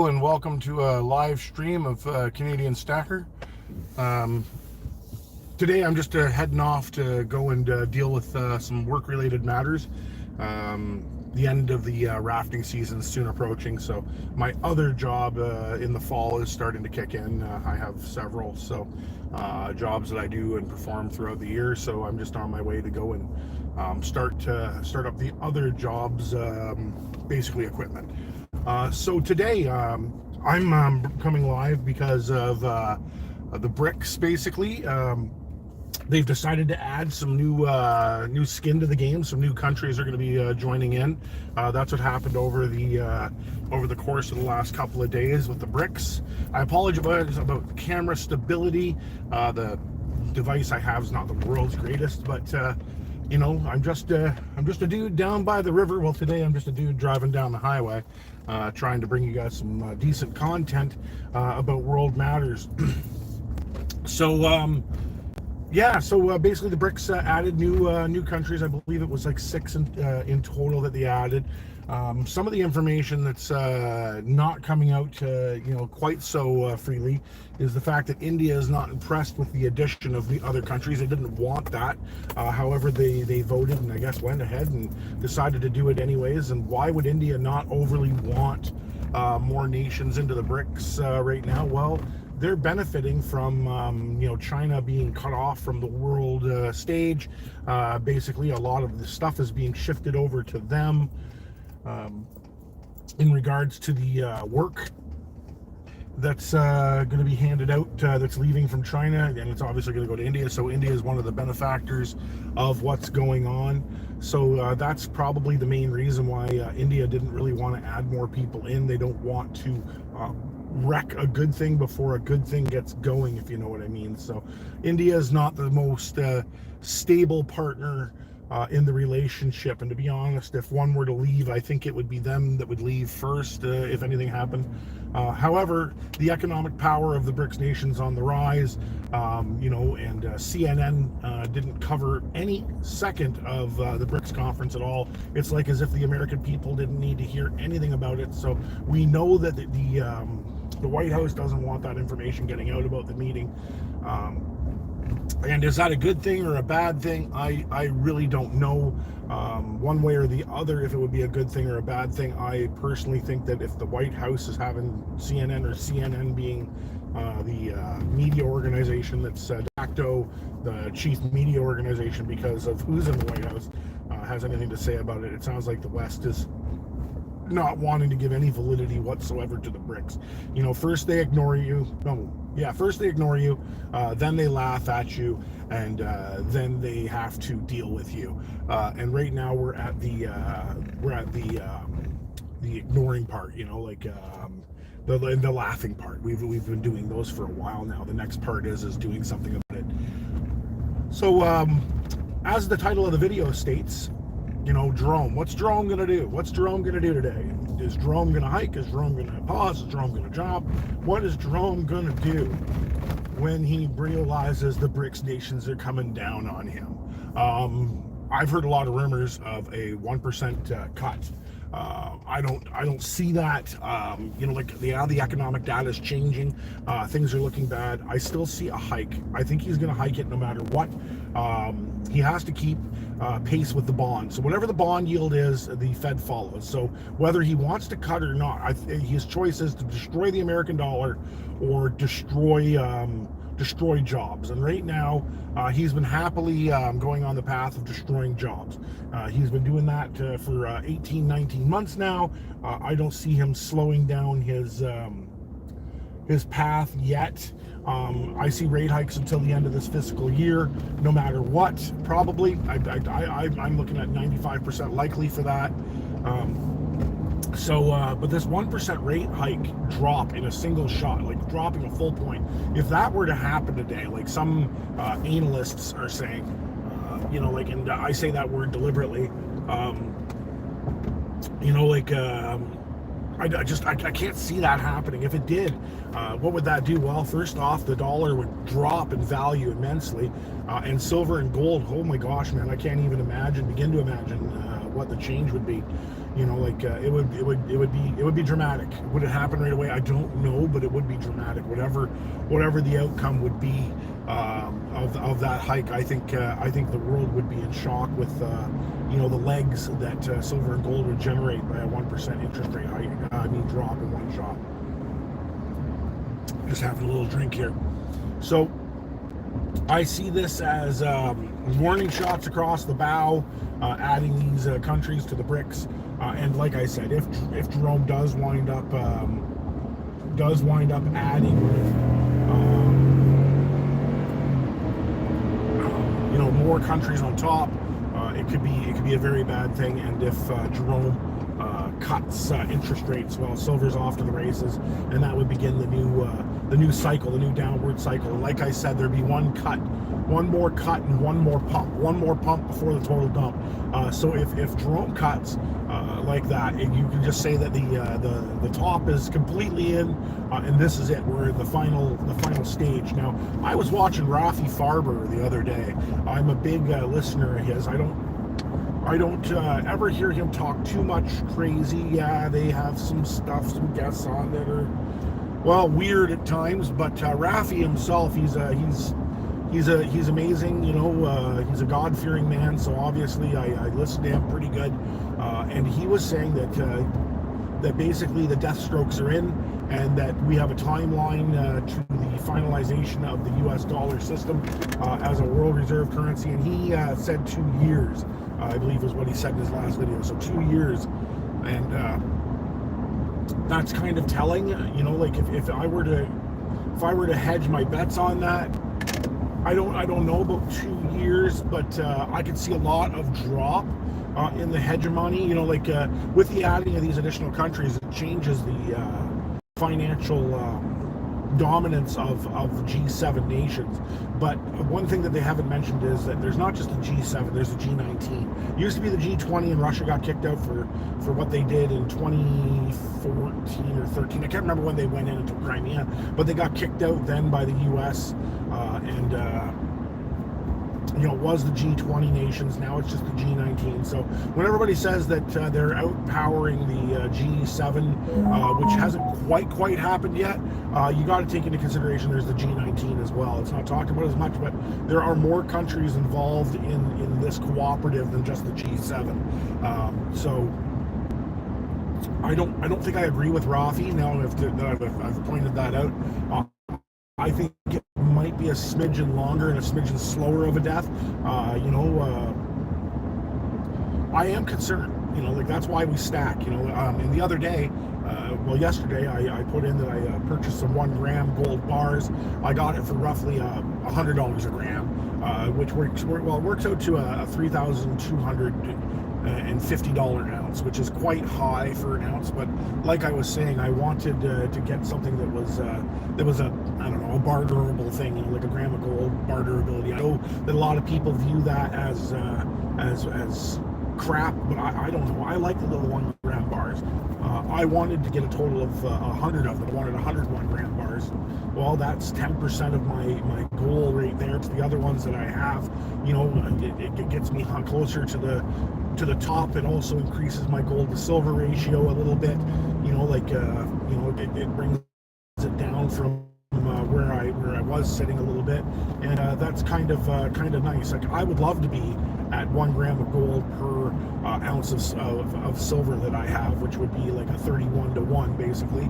And welcome to a live stream of Canadian Stacker. Um, Today I'm just heading off to go and deal with some work-related matters. The end of the rafting season is soon approaching, so my other job in the fall is starting to kick in. I have several jobs that I do and perform throughout the year, so I'm just on my way to go and start up the other jobs, basically equipment. So today I'm coming live because of the bricks. Basically, they've decided to add some new skin to the game. Some new countries are going to be joining in. That's what happened over the course of the last couple of days with the bricks. I apologize about camera stability. The device I have is not the world's greatest, but you know, I'm just a dude down by the river. Well, today I'm just a dude driving down the highway, trying to bring you guys some decent content about world matters. So yeah, so basically the BRICS added new countries. I believe it was like 6 in total that they added. Some of the information that's not coming out quite so freely is the fact that India is not impressed with the addition of the other countries. They didn't want that. However, they voted and I guess went ahead and decided to do it anyways. And why would India not overly want more nations into the BRICS right now? Well, they're benefiting from China being cut off from the world stage. Basically, a lot of the stuff is being shifted over to them in regards to the work that's going to be handed out, that's leaving from China, and it's obviously going to go to India. So India is one of the benefactors of what's going on. So that's probably the main reason why India didn't really want to add more people in. They don't want to wreck a good thing before a good thing gets going, if you know what I mean. So India is not the most stable partner in the relationship, and to be honest, if one were to leave, I think it would be them that would leave first if anything happened. However, the economic power of the BRICS nations on the rise, and CNN didn't cover any second of the BRICS conference at all. It's like as if the American people didn't need to hear anything about it. So we know that the White House doesn't want that information getting out about the meeting. And is that a good thing or a bad thing? I really don't know one way or the other if it would be a good thing or a bad thing. I personally think that if the White House is having CNN, or CNN being the media organization that's de facto the chief media organization because of who's in the White House, has anything to say about it, it sounds like the West is not wanting to give any validity whatsoever to the BRICS. You know, first they ignore you. First they ignore you, then they laugh at you, and then they have to deal with you. And right now we're at the ignoring part. You know, like the laughing part. We've been doing those for a while now. The next part is doing something about it. So as the title of the video states, you know, Jerome. What's Jerome going to do? What's Jerome going to do today? Is Jerome going to hike? Is Jerome going to pause? Is Jerome going to jump? What is Jerome going to do when he realizes the BRICS nations are coming down on him? I've heard a lot of rumors of a 1% cut. I don't see that. Like the economic data is changing. Things are looking bad. I still see a hike. I think he's going to hike it no matter what. He has to keep pace with the bond. So whatever the bond yield is, the Fed follows. So whether he wants to cut or not, his choice is to destroy the American dollar or destroy jobs. And right now, he's been happily going on the path of destroying jobs. He's been doing that for 18, 19 months now. I don't see him slowing down his path yet. I see rate hikes until the end of this fiscal year, no matter what. Probably, I'm looking at 95% likely for that. But this 1% rate hike drop in a single shot, like dropping a full point, if that were to happen today, like some analysts are saying, and I say that word deliberately, I can't see that happening. If it did, what would that do? Well, first off, the dollar would drop in value immensely, and silver and gold, oh my gosh, man, I can't even begin to imagine what the change would be. You know, like it would be dramatic. Would it happen right away? I don't know, but it would be dramatic. Whatever the outcome would be of that hike, I think the world would be in shock with you know, the legs that silver and gold would generate by a 1% interest rate hike. Drop in one shot. Just having a little drink here. So I see this as warning shots across the bow, adding these countries to the BRICS. And like I said, if Jerome does wind up adding, you know, more countries on top, it could be a very bad thing. And if Jerome cuts interest rates, well, silver's off to the races, and that would begin the new cycle, the new downward cycle. And like I said, there'd be one more cut and one more pump before the total dump. So if Jerome cuts like that, you can just say that the top is completely in, and this is it. We're in the final stage. Now, I was watching Rafi Farber the other day. I'm a big listener of his. I don't ever hear him talk too much crazy. Yeah, they have some guests on that are, well, weird at times. But Rafi himself, he's amazing. You know, he's a God-fearing man. So obviously, I listened to him pretty good. And he was saying that basically the death strokes are in, and that we have a timeline to the finalization of the U.S. dollar system as a world reserve currency. And he said 2 years. I believe is what he said in his last video. So 2 years, and that's kind of telling. You know, like if I were to hedge my bets on that, I don't know about 2 years, but I could see a lot of drop in the hegemony. You know, like with the adding of these additional countries, it changes the financial dominance of G7 nations. But one thing that they haven't mentioned is that there's not just a G7, there's a G19. It used to be the G20, and Russia got kicked out for what they did in 2014 or 13. I can't remember when they went into Crimea, but they got kicked out then by the US, and you know, it was the G20 nations. Now it's just the G19. So when everybody says that they're outpowering the G7, which hasn't quite happened yet, you got to take into consideration there's the G19 as well. It's not talked about as much, but there are more countries involved in this cooperative than just the G7. So I don't think I agree with Rafi. Now I've pointed that out. I think it might be a smidgen longer and a smidgen slower of a death. You know, I am concerned. You know, like that's why we stack. You know, and the other day, yesterday, I put in that I purchased some 1 gram gold bars. I got it for roughly $100 a gram, which works out to a $3,250 ounce, which is quite high for an ounce. But like I was saying, I wanted to get something that was a, I don't know, a barterable thing, you know, like a gram of gold barterability. I know that a lot of people view that as crap, but I don't know. I like the little 1 gram bars. I wanted to get a total of 100 of them. I wanted 100 1 gram bars. Well, that's 10% of my goal right there. It's the other ones that I have. You know, it gets me closer to the top. It also increases my gold to silver ratio a little bit. You know, like you know, it brings it down from where I was sitting a little bit, and that's kind of nice. Like I would love to be at 1 gram of gold per ounce of silver that I have, which would be like a 31-to-1 basically,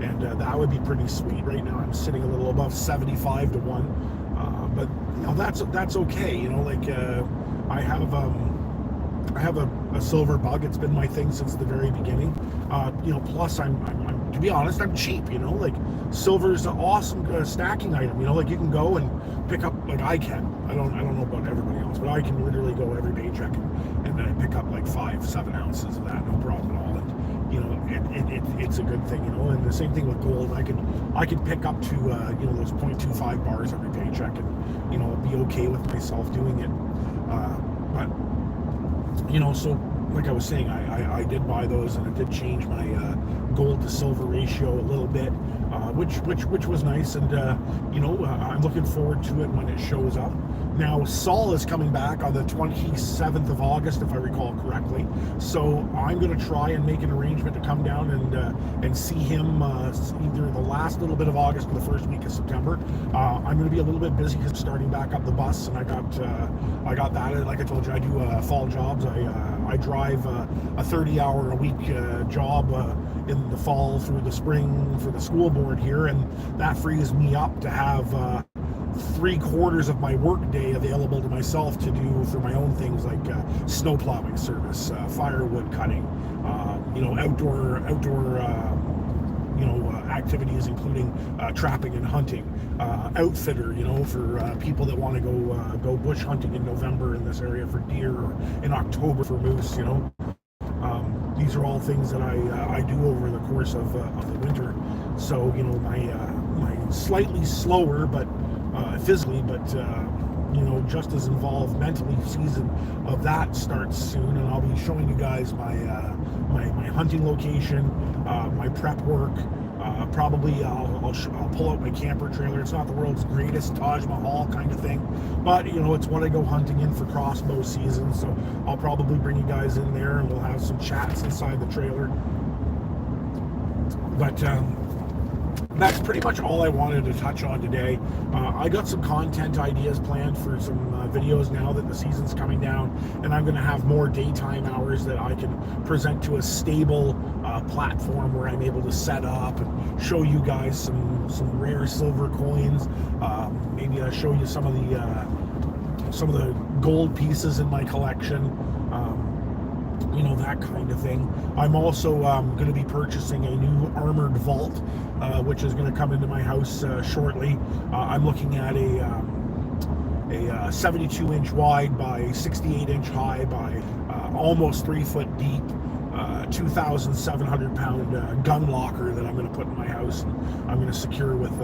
and that would be pretty sweet. Right now I'm sitting a little above 75-to-1, but you know, that's okay. You know, like I have a silver bug. It's been my thing since the very beginning. You know, plus I'm to be honest, I'm cheap. You know, like silver's an awesome stacking item. You know, like you can go and pick up, like I can. I don't know about everybody else, but I can literally go every paycheck and I pick up like 5-7 ounces of that, no problem at all. And you know, it's a good thing. You know, and the same thing with gold. I could pick up to you know, those 0.25 bars every paycheck, and you know, be okay with myself doing it. But you know, so like I was saying, I did buy those, and it did change my gold to silver ratio a little bit, which was nice, and I'm looking forward to it when it shows up. Now, Saul is coming back on the 27th of August, if I recall correctly. So I'm going to try and make an arrangement to come down and see him either the last little bit of August or the first week of September. I'm going to be a little bit busy because starting back up the bus, and I got that. Like I told you, I do fall jobs. I drive a 30-hour-a-week job in the fall through the spring for the school board here, and that frees me up to have 3/4 of my work day available to myself to do for my own things like snow plowing service, firewood cutting, outdoor activities, including trapping and hunting, outfitter, for people that want to go bush hunting in November in this area for deer, or in October for moose. These are all things that I do over the course of the winter. So my slightly slower, but physically, but just as involved mentally season of that starts soon, and I'll be showing you guys my hunting location, my prep work. Probably I'll pull out my camper trailer. It's not the world's greatest Taj Mahal kind of thing, but it's what I go hunting in for crossbow season. So I'll probably bring you guys in there, and we'll have some chats inside the trailer. But that's pretty much all I wanted to touch on today. I got some content ideas planned for some videos now that the season's coming down, and I'm going to have more daytime hours that I can present to a stable platform where I'm able to set up and show you guys some rare silver coins. Maybe I'll show you some of the gold pieces in my collection. That kind of thing. I'm also going to be purchasing a new armored vault, which is going to come into my house shortly. I'm looking at a 72-inch wide by 68-inch high by almost 3 foot deep, 2,700-pound gun locker that I'm going to put in my house. And I'm going to secure with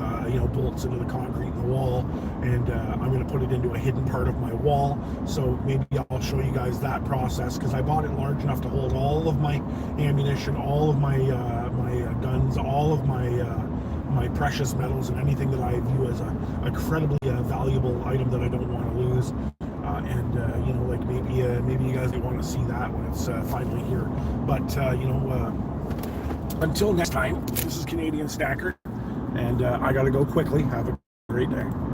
bolts into the concrete in the wall, and I'm going to put it into a hidden part of my wall. So maybe I'll show you guys that process, because I bought it large enough to hold all of my ammunition, all of my guns, all of my precious metals, and anything that I view as a incredibly valuable item that I don't want to lose. Maybe you guys want to see that when it's finally here. But until next time, this is Canadian Stacker, and I got to go quickly. Have a great day.